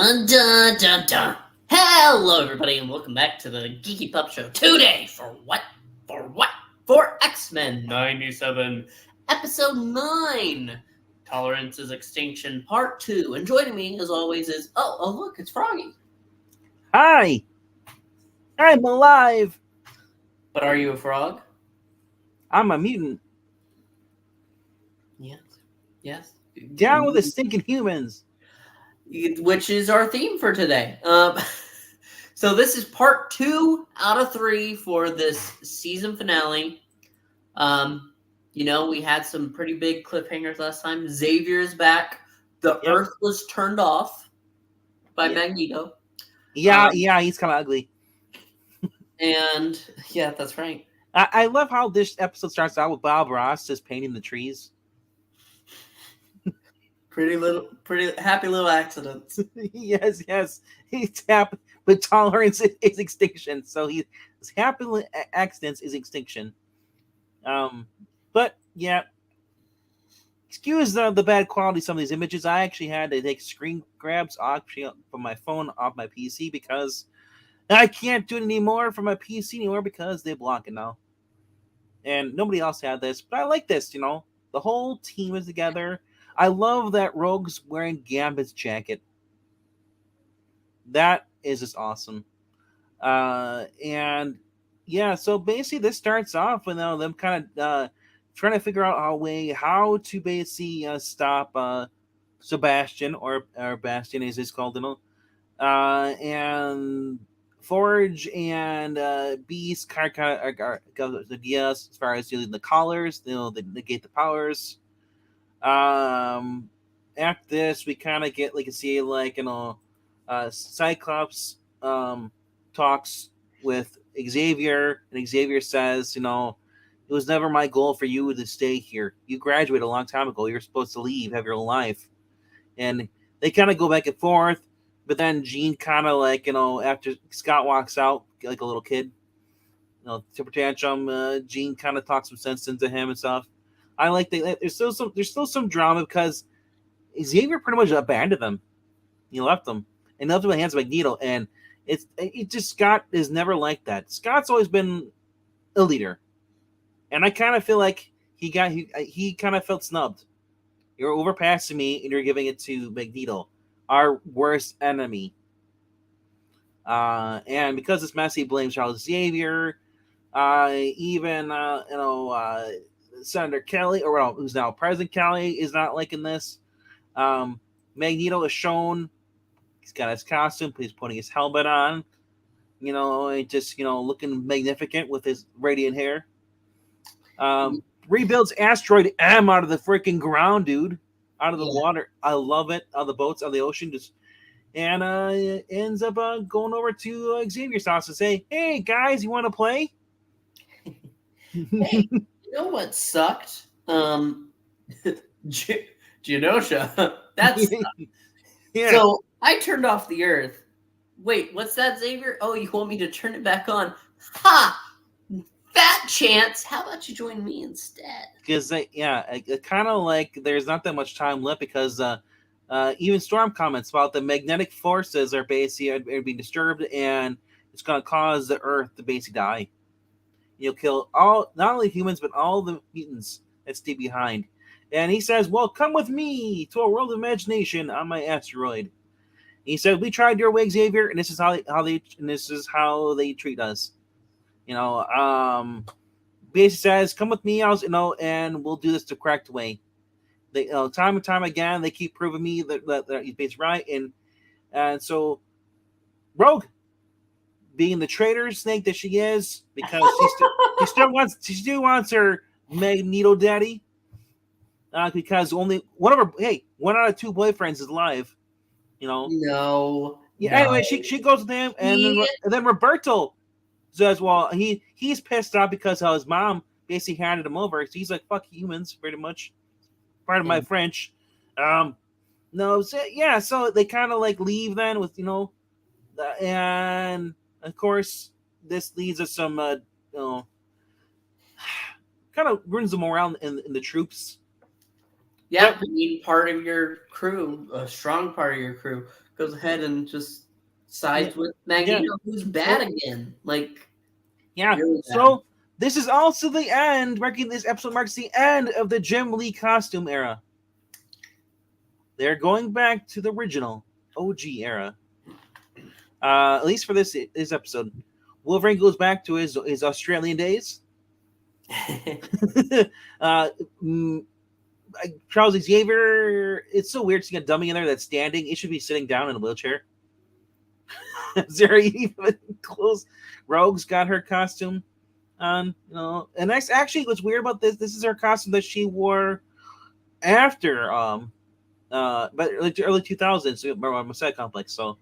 Dun dun dun dun. Hello, everybody, and welcome back to the Geeky Pup Show. Today, for what? For X-Men 97, Episode 9. Tolerance is Extinction, Part 2. And joining me, as always, is... Oh, look, it's Froggy. Hi! I'm alive! But are you a frog? I'm a mutant. Yes. Down with the stinking humans! Which is our theme for today. So this is part 2 out of 3 for this season finale. We had some pretty big cliffhangers last time. Xavier is back. The Earth was turned off by Magneto. Yeah, he's kind of ugly. And yeah, that's right. I love how this episode starts out with Bob Ross just painting the trees. Pretty happy little accidents. yes. He's happy, but tolerance is extinction. So his happy accidents is extinction. But yeah, excuse the bad quality of some of these images. I actually had to take screen grabs from my phone off my PC because I can't do it anymore from my PC anymore because they block it now. And nobody else had this, but I like this. The whole team is together. I love that Rogue's wearing Gambit's jacket. That is just awesome. And yeah, so basically this starts off with them kind of trying to figure out how to basically stop Sebastian or Bastion as it's called, and Forge and Beast kind of go the ideas as far as using the collars, they negate the powers. After this, we kind of get Cyclops talks with Xavier, and Xavier says, it was never my goal for you to stay here. You graduated a long time ago. You're supposed to leave, have your own life. And they kind of go back and forth, but then Jean kind of after Scott walks out like a little kid, temper tantrum, Jean kind of talks some sense into him and stuff. I like that. There's still some drama because Xavier pretty much abandoned them. He left them and left them in the hands of Magneto, and Scott is never like that. Scott's always been a leader, and I kind of feel like he kind of felt snubbed. You're overpassing me, and you're giving it to Magneto, our worst enemy. And because it's messy, he blames Charles Xavier. Senator Kelly, who's now President Kelly, is not liking this. Magneto is shown. He's got his costume. He's putting his helmet on. Looking magnificent with his radiant hair. Rebuilds Asteroid M out of the freaking ground, dude. Out of the water. I love it. Out of the boats, out of the ocean. And ends up going over to Xavier's house and say, "Hey, guys, you want to play?" Hey. You know what sucked? Genosha. That's yeah. So I turned off the Earth. Wait, what's that, Xavier? Oh, you want me to turn it back on? Ha! Fat chance. How about you join me instead? Because kind of like there's not that much time left because even Storm comments about the magnetic forces are basically being disturbed and it's going to cause the Earth to basically die. You'll kill not only humans, but all the mutants that stay behind. And he says, well, come with me to a world of imagination on my asteroid. And he said, we tried your way, Xavier, and this is how they treat us. Basically says, come with me, and we'll do this the correct way. They, time and time again, they keep proving me that he's basically right. And so Rogue, being the traitor snake that she is, because she still wants her Magneto daddy. Because only one out of 2 boyfriends is alive. No. Yeah. No. Anyway, she goes with him, and then Roberto says, "Well, he's pissed off because how his mom basically handed him over. So he's like, fuck humans, pretty much. Part of my French. So they kind of leave then with and of course this leads us some kind of ruins the morale in the troops. Yeah, you need part of your crew, a strong part of your crew, goes ahead and just sides with Magneto, who's bad again. Like, really bad. So this is also the end. This episode marks the end of the Jim Lee costume era. They're going back to the original OG era. At least for this episode. Wolverine goes back to his Australian days. Charles Xavier, it's so weird seeing a dummy in there that's standing. It should be sitting down in a wheelchair. Is there even close? Rogue's got her costume on, and that's actually what's weird about this. This is her costume that she wore after but like the early 2000s, Messiah Complex. So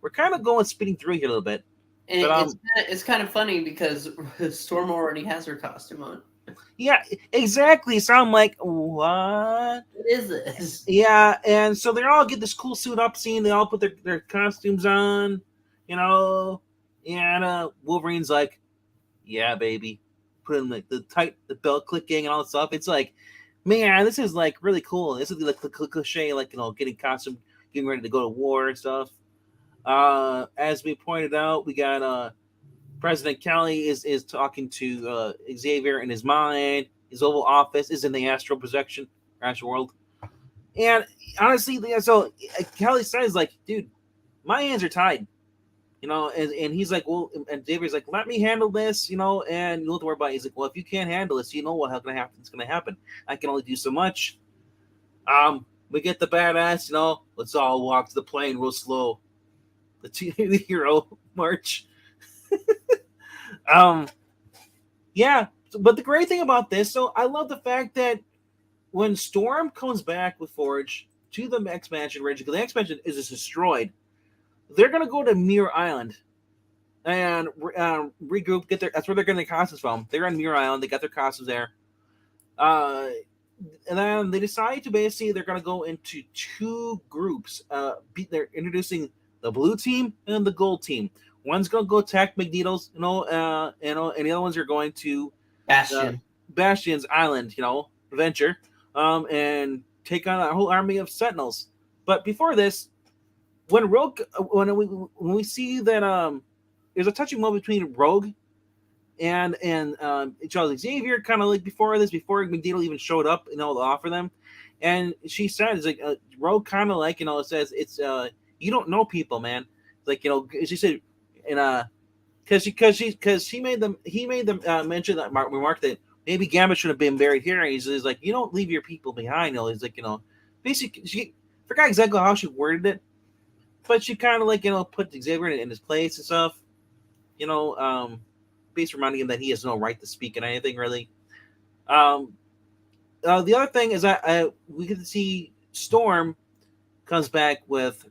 we're kind of going speeding through here a little bit. And but, it's kind of funny because Storm already has her costume on. Yeah, exactly. So I'm like, what? What is this? Yeah, and so they all get this cool suit up scene. They all put their costumes on, and Wolverine's like, yeah, baby. Put in the belt clicking and all that stuff. It's like, man, this is like really cool. This is like the cliche, like, getting costume, getting ready to go to war and stuff. As we pointed out, we got President Kelly is talking to Xavier in his mind. His Oval Office is in the astral projection, astral world. And honestly, so Kelly says, like, dude, my hands are tied. And he's like, well, and Xavier's like, let me handle this, and you don't have to worry about it. He's like, well, if you can't handle this, you know what's going to happen. I can only do so much. We get the badass, let's all walk to the plane real slow. The hero march. Yeah, but the great thing about this, so I love the fact that when Storm comes back with Forge to the X-Mansion region, because the X-Mansion is destroyed, they're gonna go to Muir Island and regroup. That's where they're getting their costumes from. They're on Muir Island. They got their costumes there. And then they decide to basically they're gonna go into two groups. They're introducing the blue team and the gold team. One's gonna go attack Magneto's, and the other ones are going to Bastion's island, adventure, and take on a whole army of Sentinels. But before this, when we see that there's a touching moment between Rogue and Charles Xavier, kind of like before Magneto even showed up, to offer them, and she says like Rogue kind of like says it's you don't know people, man. Like she said. And because he made them mention that remark that maybe Gambit should have been buried here. And he's like, you don't leave your people behind. He's like, basically she forgot exactly how she worded it, but she kind of like put Xavier in his place and stuff. Basically reminding him that he has no right to speak in anything really. The other thing is that we get to see Storm comes back with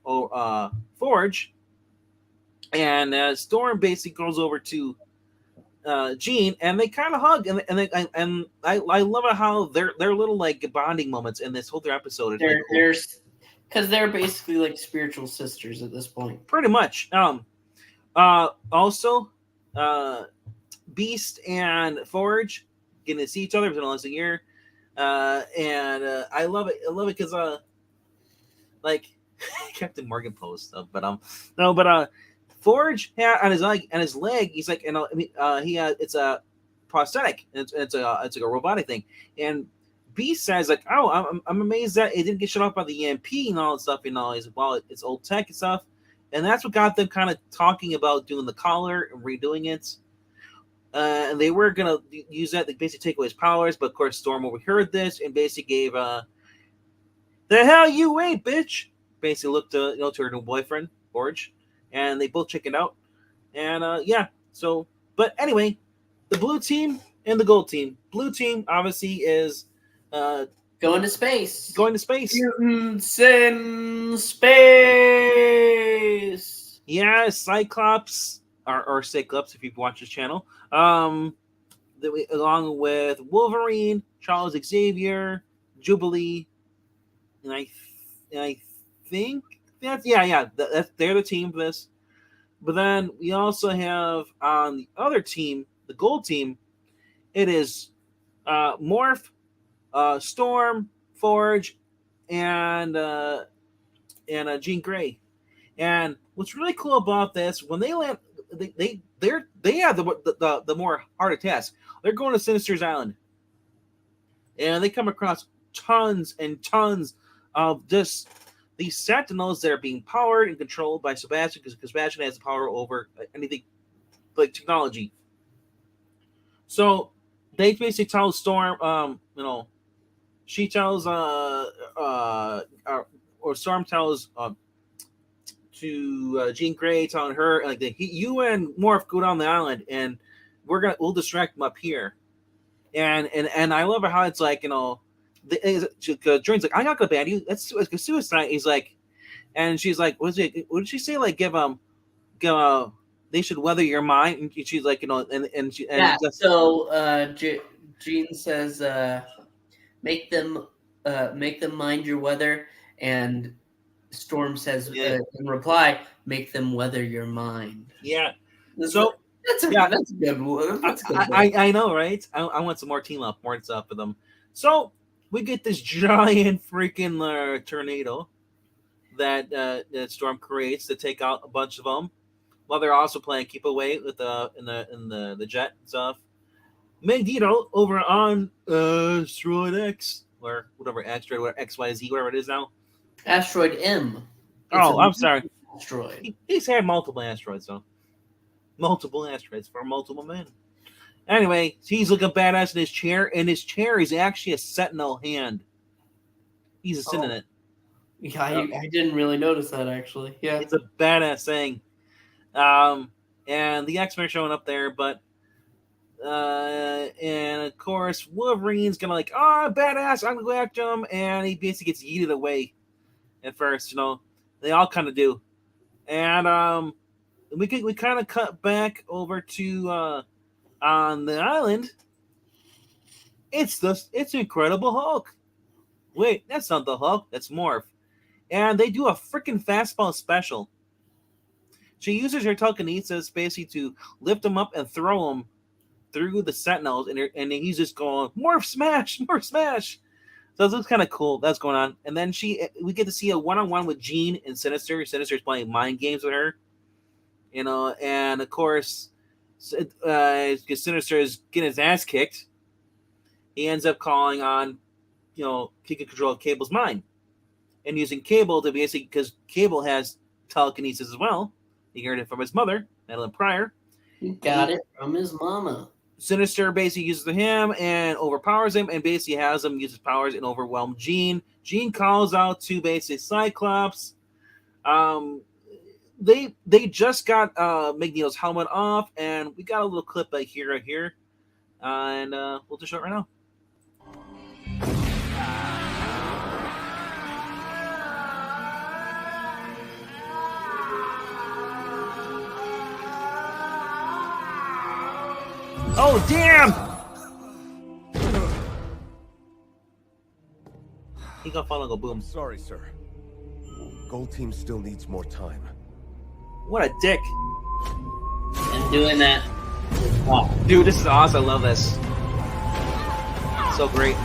Forge. And Storm basically goes over to Jean, and they kind of hug, and I love how their little like bonding moments in this whole episode. Because they're basically like spiritual sisters at this point. Pretty much. Also, Beast and Forge getting to see each other within almost a year, and I love it. I love it because like Captain Morgan post stuff, but Forge on his leg, he's like, it's a prosthetic. It's like a robotic thing. And Beast says like, oh, I'm amazed that it didn't get shut off by the EMP and all that stuff. He's like, well, it's old tech and stuff. And that's what got them kind of talking about doing the collar and redoing it. And they were gonna use that to basically take away his powers, but of course Storm overheard this and basically gave the hell you ain't, bitch. Basically looked to her new boyfriend Forge. And they both chickened out. And so, but anyway, the blue team and the gold team. Blue team obviously is going to space. Mutants in space. Yeah, Cyclops or Cyclops if you've watched this channel. Along with Wolverine, Charles Xavier, Jubilee, and I think. They're the team for this. But then we also have on the other team, the gold team, it is Morph, Storm, Forge, and Jean Grey. And what's really cool about this, when they land, they have the more harder task. They're going to Sinister's Island, and they come across tons and tons of just these Sentinels that are being powered and controlled by Sebastian, because Sebastian has the power over anything like technology. So they basically tell Storm, she tells or Storm tells to Jean Grey, telling her like you and Morph go down the island, and we'll distract them up here. And I love how it's like, Jordan's like, I'm not gonna ban you. That's like a suicide. He's like, and she's like, what did she say? Like, they should weather your mind. And she's like, So Jean says, make them mind your weather, and Storm says in reply, make them weather your mind. Yeah. That's a good one. I know, right? I want some more team up, more stuff for them. So we get this giant freaking tornado that Storm creates to take out a bunch of them, while they're also playing keep away with in the jet and stuff. Magneto over on Asteroid X, or whatever Asteroid, XYZ, whatever it is now. Asteroid M. I'm sorry. Asteroid. He's had multiple asteroids, though. Multiple asteroids for multiple men. Anyway, he's looking badass in his chair, and his chair is actually a Sentinel hand. He's sitting in it. Yeah, I didn't really notice that, actually. Yeah. It's a badass thing. And the X-Men are showing up there, but and of course Wolverine's gonna like, badass, I'm gonna go after him, and he basically gets yeeted away at first. They all kind of do, and we kind of cut back over to on the island. It's Incredible Hulk. Wait, that's not the Hulk, that's Morph. And they do a freaking fastball special. She uses her telekinesis basically to lift him up and throw him through the Sentinels, and he's just going, Morph smash, Morph smash. So it looks kind of cool. That's going on. And then we get to see a one-on-one with Jean and Sinister. Sinister's playing mind games with her. And of course, Sinister is getting his ass kicked. He ends up calling on, taking control of Cable's mind. And using Cable to basically, because Cable has telekinesis as well. He heard it from his mother, Madeline Pryor. He got it from his mama. Sinister basically uses him and overpowers him, and basically has him use his powers and overwhelm Jean. Jean calls out to basically Cyclops. They just got Magneto's helmet off, and we got a little clip right here. And we'll just show it right now. Oh, damn! He got fall and go boom. Sorry, sir. Gold Team still needs more time. What a dick. And doing that. Oh, dude, this is awesome. I love this. So great.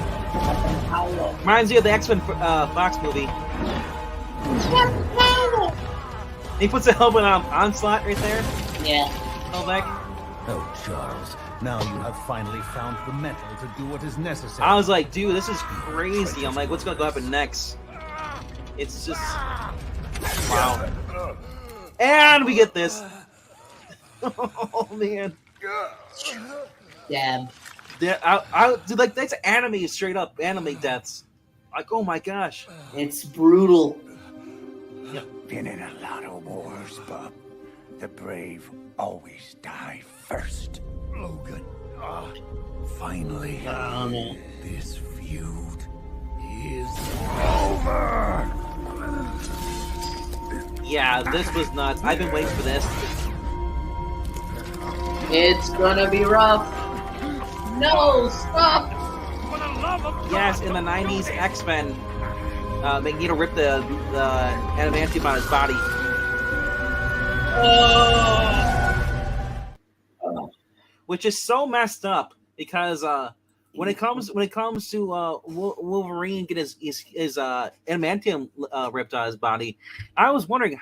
Reminds you of the X-Men Fox movie. He puts a helmet on Onslaught right there. Yeah. Oh, Charles. Now you have finally found the metal to do what is necessary. I was like, dude, this is crazy. I'm like, what's going to happen next? It's just... Wow. And we get this. Oh, man. Dab. Dude, like, that's anime, straight up. Anime deaths. Like, oh, my gosh. It's brutal. Been in a lot of wars, bub. The brave always die first. Logan, finally, this feud is over. Yeah, this was nuts. I've been waiting for this. It's gonna be rough. No, stop! Yes, in the 90s X-Men, Magneto ripped the adamantium out of his body. Which is so messed up because when it comes to Wolverine get his adamantium ripped out of his body, I was wondering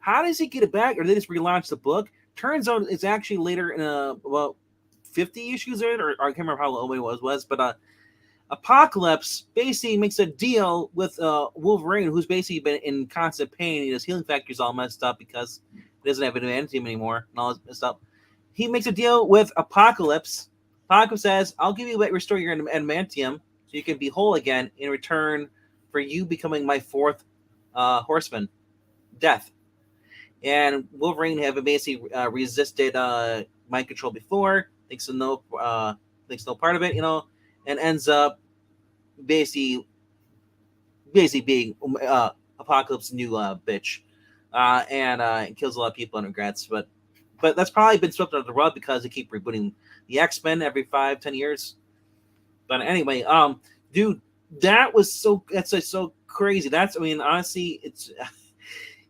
How does he get it back? Or they just relaunch the book? Turns out it's actually later in about 50 issues or I can't remember how long it was, but Apocalypse basically makes a deal with Wolverine, who's basically been in constant pain. His healing factor's all messed up because he doesn't have adamantium anymore and all this stuff. He makes a deal with Apocalypse. Apocalypse says, I'll give you restore your adamantium so you can be whole again in return for you becoming my fourth horseman, Death. And Wolverine have basically resisted mind control before, thinks no part of it, and ends up basically being Apocalypse's new bitch, and kills a lot of people and regrets. But that's probably been swept under the rug because they keep rebooting the X-Men every 5-10 years. But anyway, dude, that's so crazy. Honestly, it's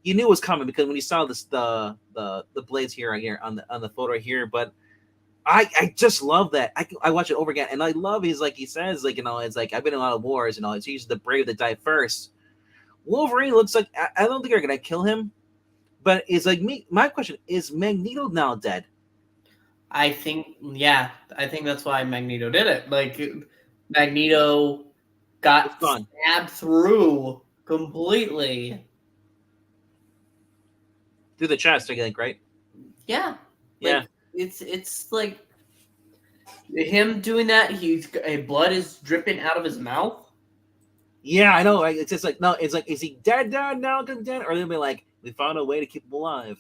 you knew it was coming because when you saw this the blades here on the photo here, but I just love that. I watch it over again, and I love he says it's like I've been in a lot of wars, it's usually the brave that die first. Wolverine looks like I don't think they're gonna kill him, but it's like me. My question is, Magneto now dead? I think that's why Magneto did it. Like Magneto got stabbed through completely through the chest, I think, right? Yeah. Yeah. It's like him doing that. Blood is dripping out of his mouth. Yeah, I know. It's just like, no, it's like, is he dead now? Dead? Or they'll be like, we found a way to keep him alive.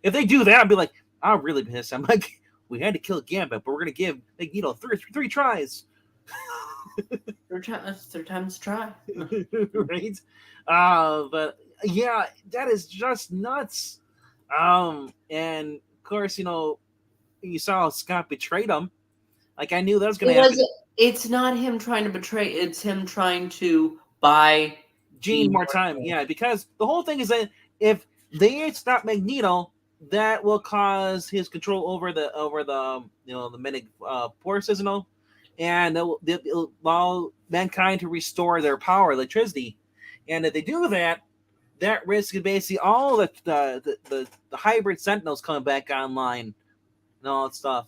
If they do that, I'd be like, I'm really pissed. I'm like, we had to kill Gambit, but we're gonna give three tries. Third time's try. Right? But yeah, that is just nuts. And of course, you saw how Scott betrayed him. Like, I knew that was going to happen. It's not him trying to betray. It's him trying to buy Jean more time. Yeah, because the whole thing is that if they stop Magneto, that will cause his control over the the many forces, and it'll allow mankind to restore their power, electricity. And if they do that, that risk is basically all the hybrid Sentinels coming back online and all that stuff.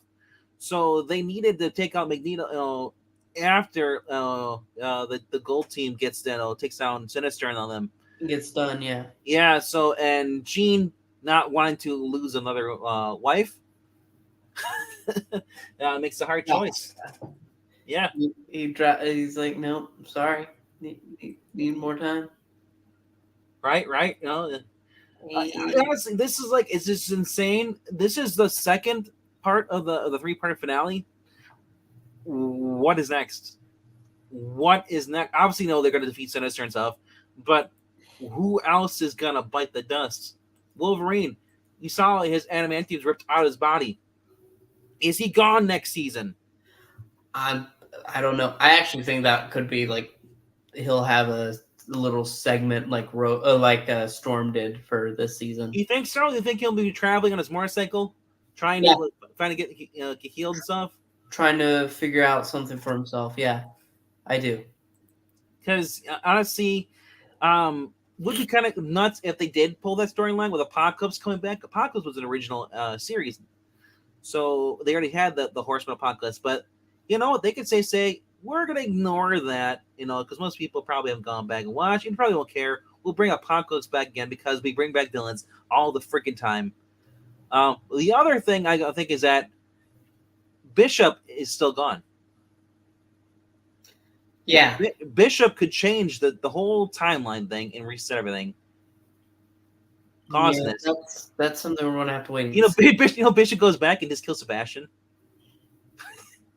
So they needed to take out Magneto after the Gold Team takes down Sinister and all them. Gets done, yeah. Yeah. So and Jean not wanting to lose another wife makes a hard choice. Yeah. He's like, no, sorry, need more time. Right. Honestly, this is like, it's just insane. This is the second part of the 3-part finale. What is next? Obviously, they're going to defeat Sinister and stuff, but who else is going to bite the dust? Wolverine. You saw his adamantium ripped out of his body. Is he gone next season? I don't know. I actually think that could be like he'll have a little segment like Storm did for this season. You think so? You think he'll be traveling on his motorcycle, trying to get healed and stuff? Trying to figure out something for himself. Yeah, I do. Because honestly, would be kind of nuts if they did pull that storyline with Apocalypse coming back. Apocalypse was an original series, so they already had the Horseman Apocalypse. But you know what? They could say we're gonna ignore that, because most people probably have gone back and watched and probably won't care. We'll bring Apocalypse back again because we bring back villains all the freaking time. The other thing I think is that Bishop is still gone. Yeah, Bishop could change the whole timeline thing and reset everything. Causing this. That's something we're gonna have to wait. Bishop goes back and just kills Sebastian.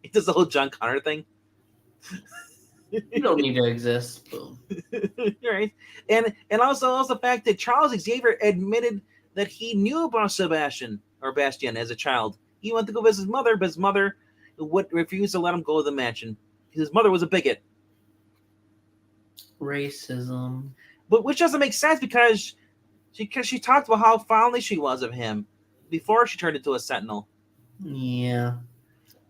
He does the whole John Connor thing. You don't need to exist. Boom. Right. And also the fact that Charles Xavier admitted that he knew about Bastion as a child. He went to go visit his mother, but his mother would refuse to let him go to the mansion. His mother was a bigot. Racism. But which doesn't make sense because she talked about how fondly she was of him before she turned into a Sentinel. Yeah.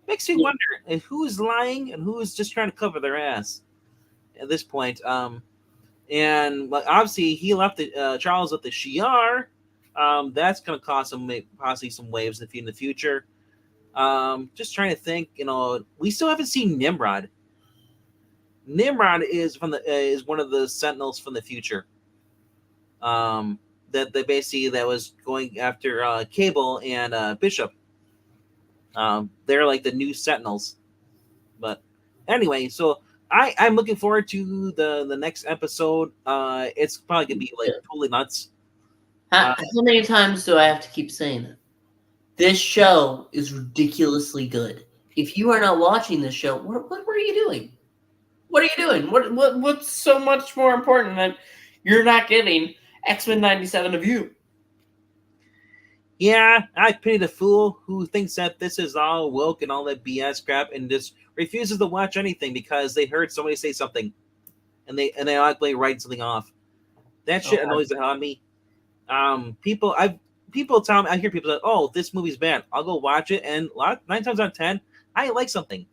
Makes me wonder if who's lying and who's just trying to cover their ass at this point. And like obviously he left the Charles left the Shi'ar. That's going to cause possibly some waves in the future. Just trying to think. We still haven't seen Nimrod. Nimrod is is one of the Sentinels from the future. That they basically that was going after Cable and Bishop. They're like the new Sentinels. But anyway, so I'm looking forward to the next episode. It's probably gonna be like totally nuts. How many times do I have to keep saying it? This show is ridiculously good. If you are not watching this show, what are you doing? What are you doing? What's so much more important that you're not getting X-Men 97 of you? Yeah, I pity the fool who thinks that this is all woke and all that BS crap and just refuses to watch anything because they heard somebody say something and they automatically write something off. That shit annoys the hell out of me. People tell me, I hear people say, "Oh, this movie's bad." I'll go watch it, and 9 times out of 10, I like something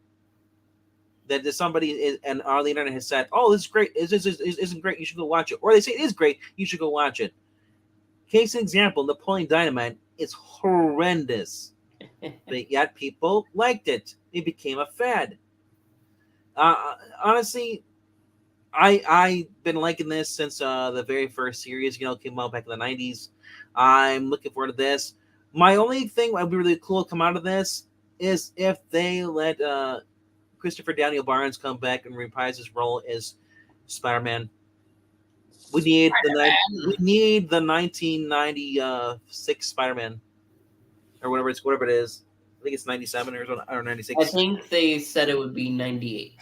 that somebody on the internet has said, "Oh, this is great. This isn't great. You should go watch it." Or they say it is great. You should go watch it. Case in example, Napoleon Dynamite is horrendous, but yet people liked it. It became a fad. Honestly, I've been liking this since the very first series, came out back in the 90s. I'm looking forward to this. My only thing that would be really cool to come out of this is if they let Christopher Daniel Barnes come back and reprise his role as Spider-Man. We need the 1996 Spider-Man or whatever it is. I think it's 97 or 96. I think they said it would be 98.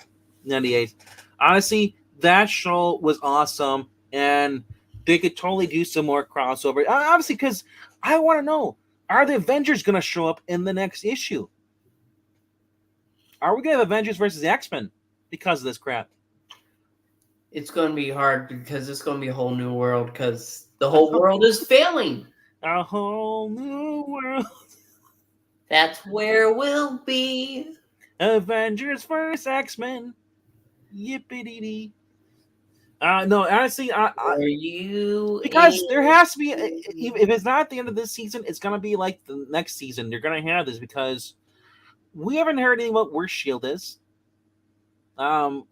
98. Honestly, that show was awesome, and they could totally do some more crossover. Obviously, because I want to know, are the Avengers going to show up in the next issue? Are we going to have Avengers versus X-Men because of this crap? It's going to be hard because it's going to be a whole new world because the whole world is failing. A whole new world. That's where we'll be. Avengers versus X-Men. Yippee-dee-dee. No, honestly, because there has to be, if it's not at the end of this season, it's going to be like the next season. They're going to have this because we haven't heard anything about where S.H.I.E.L.D. is.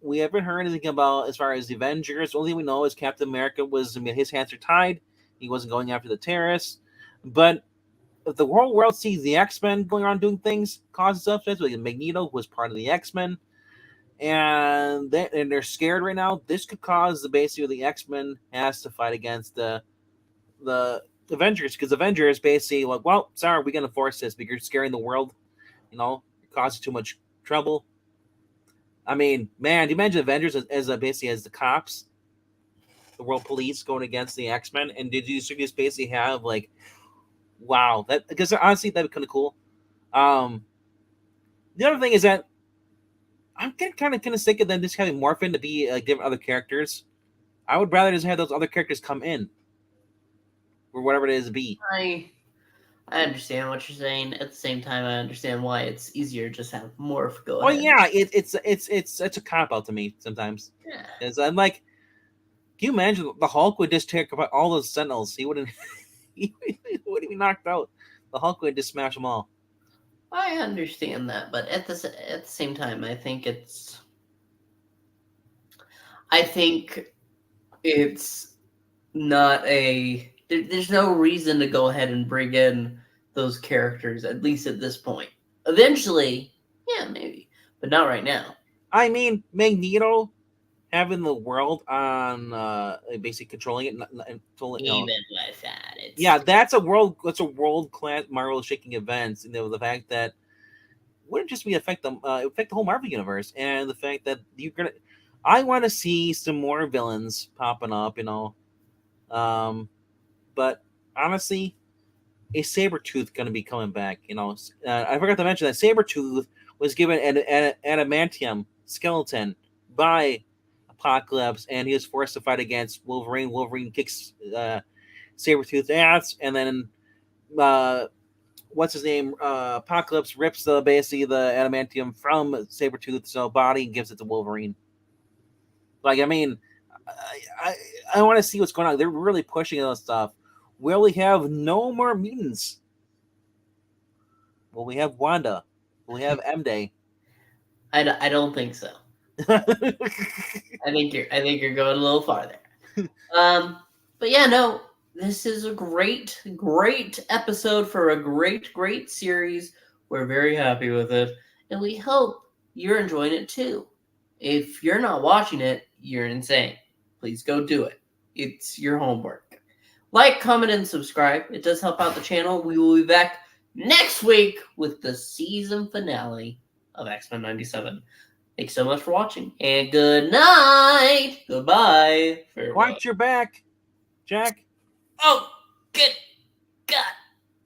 We haven't heard anything about as far as the Avengers. The only thing we know is Captain America his hands are tied. He wasn't going after the terrorists. But if the whole world sees the X-Men going around doing things, causing stuff, like Magneto was part of the X-Men, and they're scared right now, this could cause basically the X-Men has to fight against the Avengers, because Avengers basically like, well, sorry, we're going to force this, but you're scaring the world, you're causing too much trouble. I mean, man, do you imagine Avengers as basically as the cops, the world police going against the X-Men, and did you just basically have like, wow, that, because honestly that'd be kind of cool. The other thing is that I'm getting kind of sick of them just having Morphin to be like different other characters. I would rather just have those other characters come in, or whatever it is to be. I understand what you're saying. At the same time, I understand why it's easier to just have Morph go ahead. Yeah, it's a cop out to me sometimes. Yeah. Because I'm like, can you imagine the Hulk would just take apart all those Sentinels? He wouldn't. He wouldn't be knocked out. The Hulk would just smash them all. I understand that, but at the same time, I think it's not a. There's no reason to go ahead and bring in those characters, at least at this point. Eventually, yeah, maybe, but not right now. I mean, Magneto having the world on basically controlling it, and Even with that, that's a world class Marvel shaking event. The fact that wouldn't just be affect the whole Marvel universe, and the fact that I want to see some more villains popping up, but honestly, a Sabretooth going to be coming back. I forgot to mention that Sabretooth was given an adamantium skeleton by Apocalypse, and he was forced to fight against Wolverine. Wolverine kicks Sabretooth's ass, and then what's his name? Apocalypse rips basically the adamantium from Sabretooth's body and gives it to Wolverine. Like, I mean, I want to see what's going on. They're really pushing on stuff. Will we have no more mutants? Will we have Wanda? Will we have M Day? I don't think so. I think you're going a little farther. But yeah, no, this is a great episode for a great series. We're very happy with it, and we hope you're enjoying it too. If you're not watching it, you're insane. Please go do it. It's your homework. Like, comment, and subscribe. It does help out the channel. We will be back next week with the season finale of X-Men 97. Thanks so much for watching, and good night. Goodbye. Farewell. Watch your back, Jack. Oh, good.